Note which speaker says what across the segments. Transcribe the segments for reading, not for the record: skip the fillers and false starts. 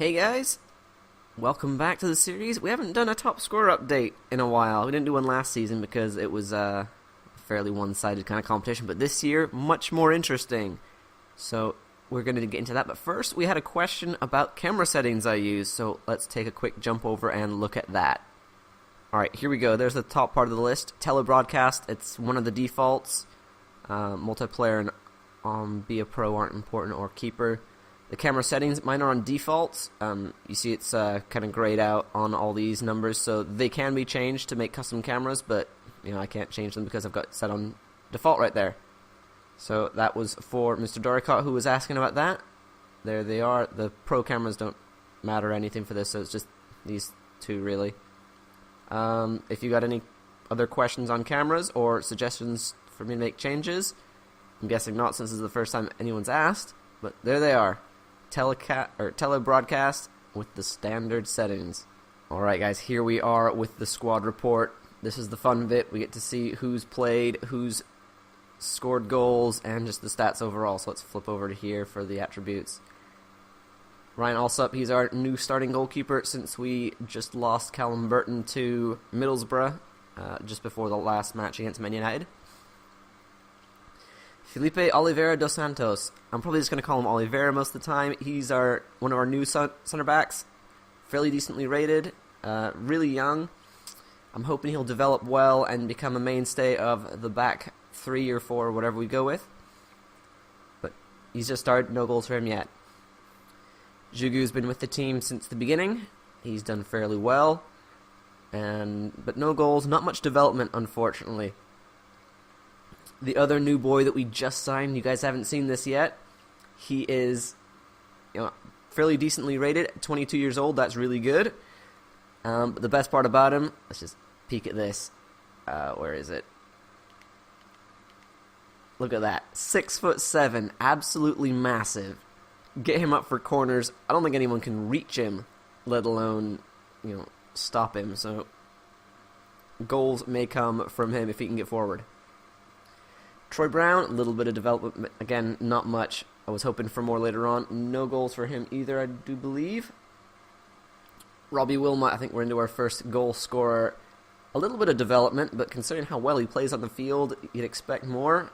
Speaker 1: Hey guys, welcome back to the series. We haven't done a top scorer update in a while. We didn't do one last season because it was a fairly one-sided kind of competition, but this year, much more interesting. So we're going to get into that, but first we had a question about camera settings I use, so let's take a quick jump over and look at that. Alright, here we go. There's the top part of the list. Telebroadcast, it's one of the defaults. Multiplayer and Be a Pro aren't important, or Keeper. The camera settings, mine are on defaults. You see it's kind of grayed out on all these numbers, so they can be changed to make custom cameras, but I can't change them because I've got it set on default right there. So that was for Mr. Doricott, who was asking about that. There they are. The Pro cameras don't matter anything for this, so it's just these two really. If you got any other questions on cameras or suggestions for me to make changes, I'm guessing not, since this is the first time anyone's asked, but there they are. Telebroadcast with the standard settings. Alright guys, here we are with the squad report. This is the fun bit. We get to see who's played, who's scored goals, and just the stats overall. So let's flip over to here for the attributes. Ryan Alsop, he's our new starting goalkeeper since we just lost Callum Burton to Middlesbrough just before the last match against Man United. Felipe Oliveira dos Santos. I'm probably just going to call him Oliveira most of the time. He's one of our new center backs. Fairly decently rated. Really young. I'm hoping he'll develop well and become a mainstay of the back 3 or 4, whatever we go with. But he's just started. No goals for him yet. Jugu's been with the team since the beginning. He's done fairly well. But no goals. Not much development, unfortunately. The other new boy that we just signed, you guys haven't seen this yet. He is, fairly decently rated, 22 years old. That's really good. But the best part about him, let's just peek at this. Where is it? Look at that, 6'7", absolutely massive. Get him up for corners. I don't think anyone can reach him, let alone, stop him. So goals may come from him if he can get forward. Troy Brown, a little bit of development. Again, not much. I was hoping for more later on. No goals for him either, I do believe. Robbie Wilmot, I think we're into our first goal scorer. A little bit of development, but considering how well he plays on the field, you'd expect more.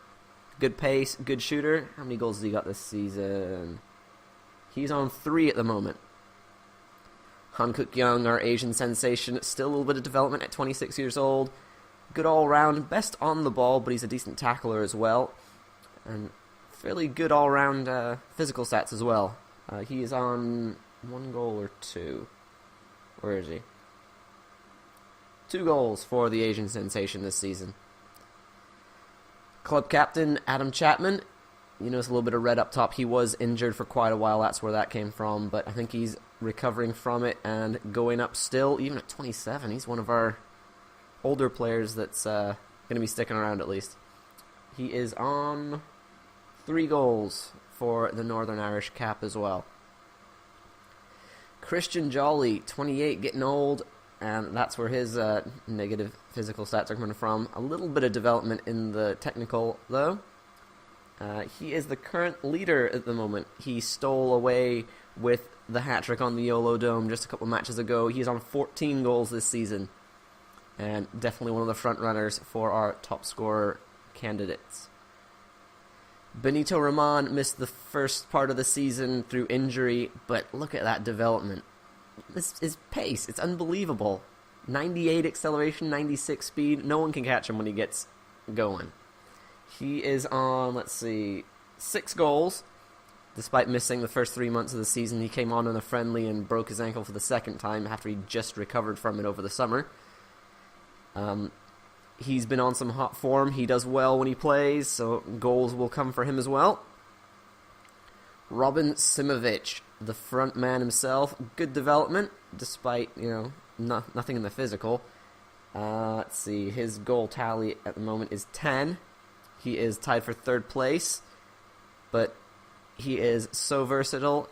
Speaker 1: Good pace, good shooter. How many goals has he got this season? He's on 3 at the moment. Hankook Young, our Asian sensation, still a little bit of development at 26 years old. Good all-round, best on the ball, but he's a decent tackler as well. And fairly good all-round physical stats as well. He is on 1 goal or 2. Where is he? 2 goals for the Asian sensation this season. Club captain, Adam Chapman. You notice a little bit of red up top. He was injured for quite a while. That's where that came from. But I think he's recovering from it and going up still. Even at 27, he's one of our older players that's going to be sticking around at least. He is on 3 goals for the Northern Irish cap as well. Christian Jolly, 28, getting old, and that's where his negative physical stats are coming from. A little bit of development in the technical, though. He is the current leader at the moment. He stole away with the hat-trick on the YOLO Dome just a couple matches ago. He's on 14 goals this season. And definitely one of the front runners for our top scorer candidates. Benito Raman missed the first part of the season through injury, but look at that development. This is pace. It's unbelievable. 98 acceleration, 96 speed. No one can catch him when he gets going. He is on, 6 goals. Despite missing the first 3 months of the season, he came on in a friendly and broke his ankle for the second time after he just recovered from it over the summer. He's been on some hot form. He does well when he plays, so goals will come for him as well. Robin Simovic, the front man himself, good development, despite, nothing in the physical. Let's see, his goal tally at the moment is 10. He is tied for 3rd place, but he is so versatile.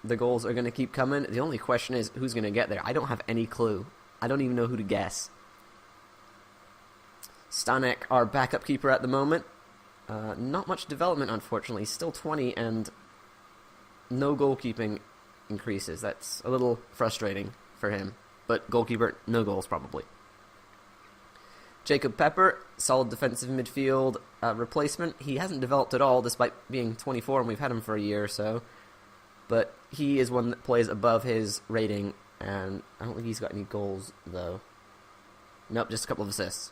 Speaker 1: The goals are going to keep coming. The only question is, who's going to get there? I don't have any clue. I don't even know who to guess. Stanek, our backup keeper at the moment. Not much development, unfortunately. Still 20 and no goalkeeping increases. That's a little frustrating for him. But goalkeeper, no goals probably. Jacob Pepper, solid defensive midfield replacement. He hasn't developed at all despite being 24 and we've had him for a year or so. But he is one that plays above his rating, and I don't think he's got any goals though. Nope, just a couple of assists.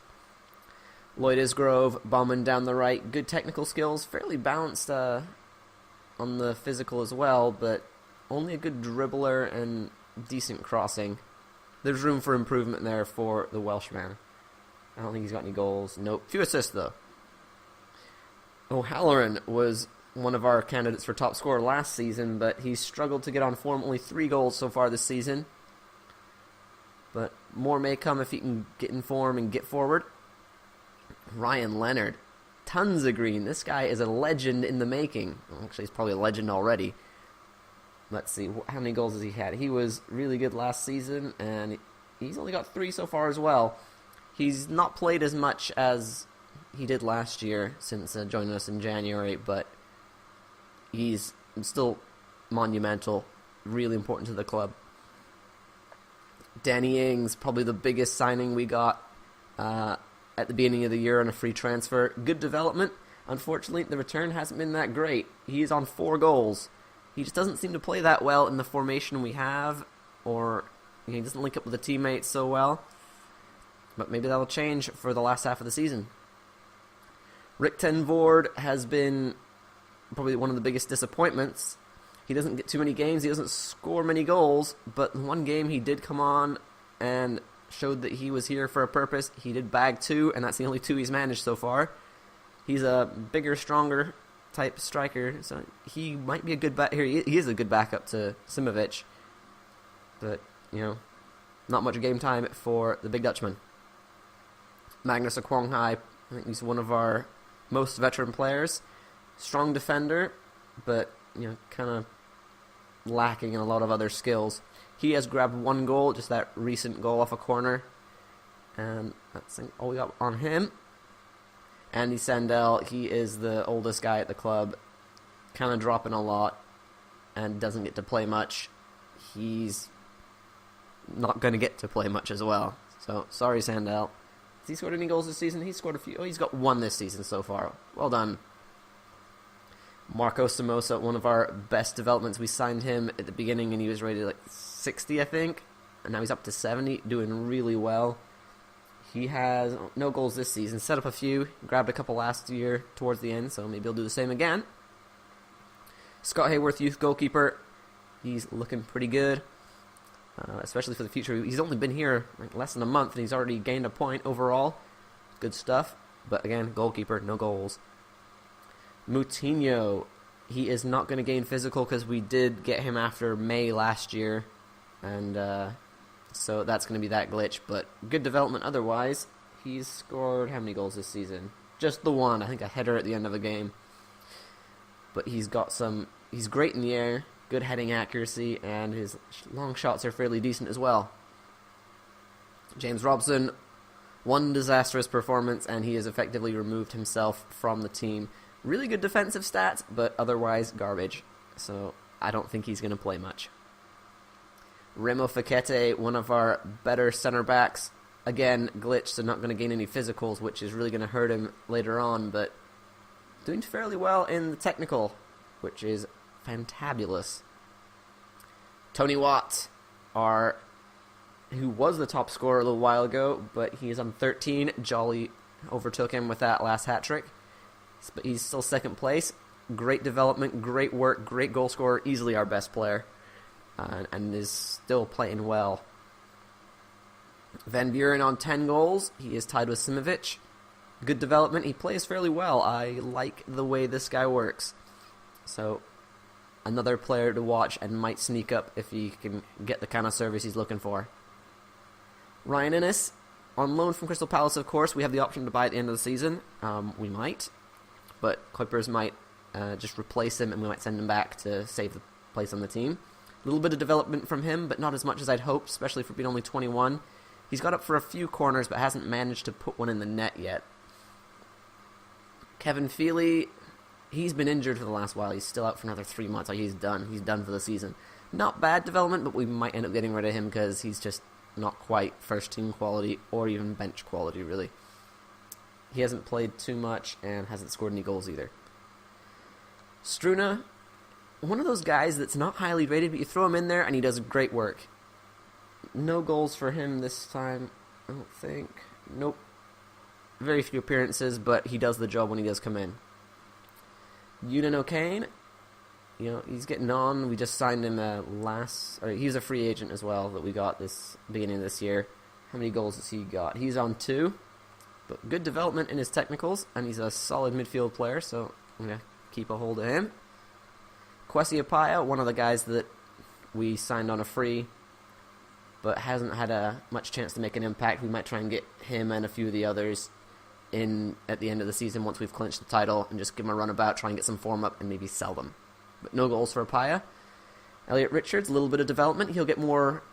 Speaker 1: Lloyd Isgrove, Bauman down the right. Good technical skills, fairly balanced on the physical as well, but only a good dribbler and decent crossing. There's room for improvement there for the Welshman. I don't think he's got any goals. Nope. Few assists, though. O'Halloran was one of our candidates for top scorer last season, but he's struggled to get on form. Only 3 goals so far this season. But more may come if he can get in form and get forward. Ryan Leonard. Tons of green. This guy is a legend in the making. Well, actually, he's probably a legend already. Let's see. How many goals has he had? He was really good last season, and he's only got 3 so far as well. He's not played as much as he did last year since joining us in January, but he's still monumental, really important to the club. Danny Ings, probably the biggest signing we got at the beginning of the year on a free transfer. Good development. Unfortunately, the return hasn't been that great. He is on 4 goals. He just doesn't seem to play that well in the formation we have, or he doesn't link up with the teammates so well. But maybe that'll change for the last half of the season. Rick ten Voorde has been probably one of the biggest disappointments. He doesn't get too many games, he doesn't score many goals, but in one game he did come on and showed that he was here for a purpose. He did bag 2, and that's the only 2 he's managed so far. He's a bigger, stronger type striker, so he might be a good back here. He is a good backup to Simovic, but not much game time for the big Dutchman. Magnus Okwonghai, I think he's one of our most veteran players. Strong defender, but kind of lacking in a lot of other skills. He has grabbed 1 goal, just that recent goal off a corner, and that's all we got on him. Andy Sandell, he is the oldest guy at the club, kind of dropping a lot and doesn't get to play much. He's not going to get to play much as well. So, sorry, Sandell. Has he scored any goals this season? He's scored a few. Oh, he's got 1 this season so far. Well done. Marco Somoza, one of our best developments. We signed him at the beginning and he was rated like 60, I think. And now he's up to 70, doing really well. He has no goals this season. Set up a few. Grabbed a couple last year towards the end, so maybe he'll do the same again. Scott Hayworth, youth goalkeeper. He's looking pretty good, especially for the future. He's only been here like less than a month, and he's already gained a point overall. Good stuff. But again, goalkeeper, no goals. Moutinho, he is not going to gain physical because we did get him after May last year, and so that's going to be that glitch. But good development otherwise. He's scored how many goals this season? Just the 1, I think a header at the end of a game. But he's great in the air, good heading accuracy, and his long shots are fairly decent as well. James Robson, 1 disastrous performance, and he has effectively removed himself from the team. Really good defensive stats, but otherwise garbage. So I don't think he's going to play much. Remo Fekete, one of our better center backs. Again, glitched, so not going to gain any physicals, which is really going to hurt him later on, but doing fairly well in the technical, which is fantabulous. Tony Watt, who was the top scorer a little while ago, but he is on 13. Jolly overtook him with that last hat trick. But he's still second place. Great development, great work, great goal scorer, easily our best player, and is still playing well. Van Buren on 10 goals. He is tied with Simovic. Good development. He plays fairly well. I like the way this guy works. So, another player to watch and might sneak up if he can get the kind of service he's looking for. Ryan Innes, on loan from Crystal Palace, of course. We have the option to buy at the end of the season. We might. But Kuipers might just replace him, and we might send him back to save the place on the team. A little bit of development from him, but not as much as I'd hoped, especially for being only 21. He's got up for a few corners, but hasn't managed to put one in the net yet. Kevin Feely, he's been injured for the last while. He's still out for another 3 months. He's done. He's done for the season. Not bad development, but we might end up getting rid of him because he's just not quite first-team quality or even bench quality, really. He hasn't played too much and hasn't scored any goals either. Struna, one of those guys that's not highly rated, but you throw him in there and he does great work. No goals for him this time, I don't think. Nope. Very few appearances, but he does the job when he does come in. Yunan O'Kane, he's getting on. We just signed him he's a free agent as well that we got this beginning of this year. How many goals has he got? He's on 2, but good development in his technicals, and he's a solid midfield player, so I'm going to keep a hold of him. Kwesi Apaya, one of the guys that we signed on a free, but hasn't had much chance to make an impact. We might try and get him and a few of the others in at the end of the season once we've clinched the title and just give him a runabout, try and get some form up, and maybe sell them. But no goals for Apaya. Elliot Richards, a little bit of development. He'll get more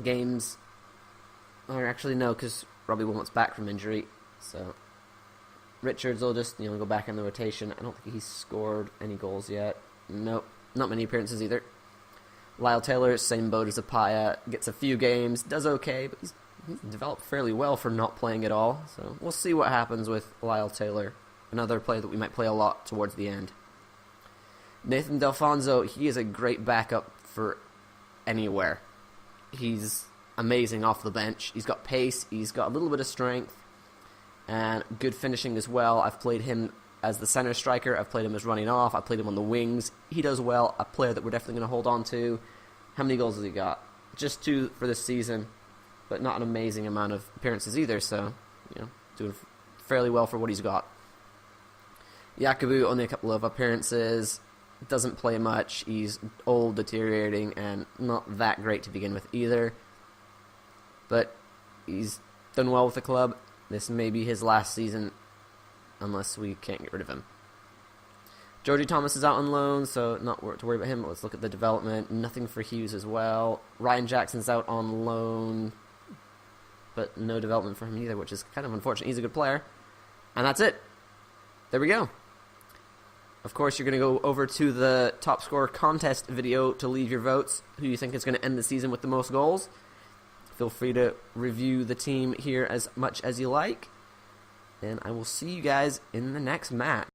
Speaker 1: games. Or actually, no, because Robbie Wilmot's back from injury. So Richards will just go back in the rotation. I don't think he's scored any goals yet. Nope, not many appearances either. Lyle Taylor, same boat as Apaya, gets a few games, does okay, but he's developed fairly well for not playing at all. So we'll see what happens with Lyle Taylor, another player that we might play a lot towards the end. Nathan Delfonso, he is a great backup for anywhere. He's amazing off the bench. He's got pace, he's got a little bit of strength, and good finishing as well. I've played him as the center striker, I've played him as running off, I've played him on the wings. He does well, a player that we're definitely going to hold on to. How many goals has he got? Just 2 for this season, but not an amazing amount of appearances either, so, doing fairly well for what he's got. Yakubu, only a couple of appearances, doesn't play much, he's old, deteriorating, and not that great to begin with either. But he's done well with the club. This may be his last season, unless we can't get rid of him. Georgie Thomas is out on loan, so not to worry about him, but let's look at the development. Nothing for Hughes as well. Ryan Jackson's out on loan, but no development for him either, which is kind of unfortunate. He's a good player. And that's it. There we go. Of course, you're going to go over to the top scorer contest video to leave your votes. Who you think is going to end the season with the most goals? Feel free to review the team here as much as you like. And I will see you guys in the next match.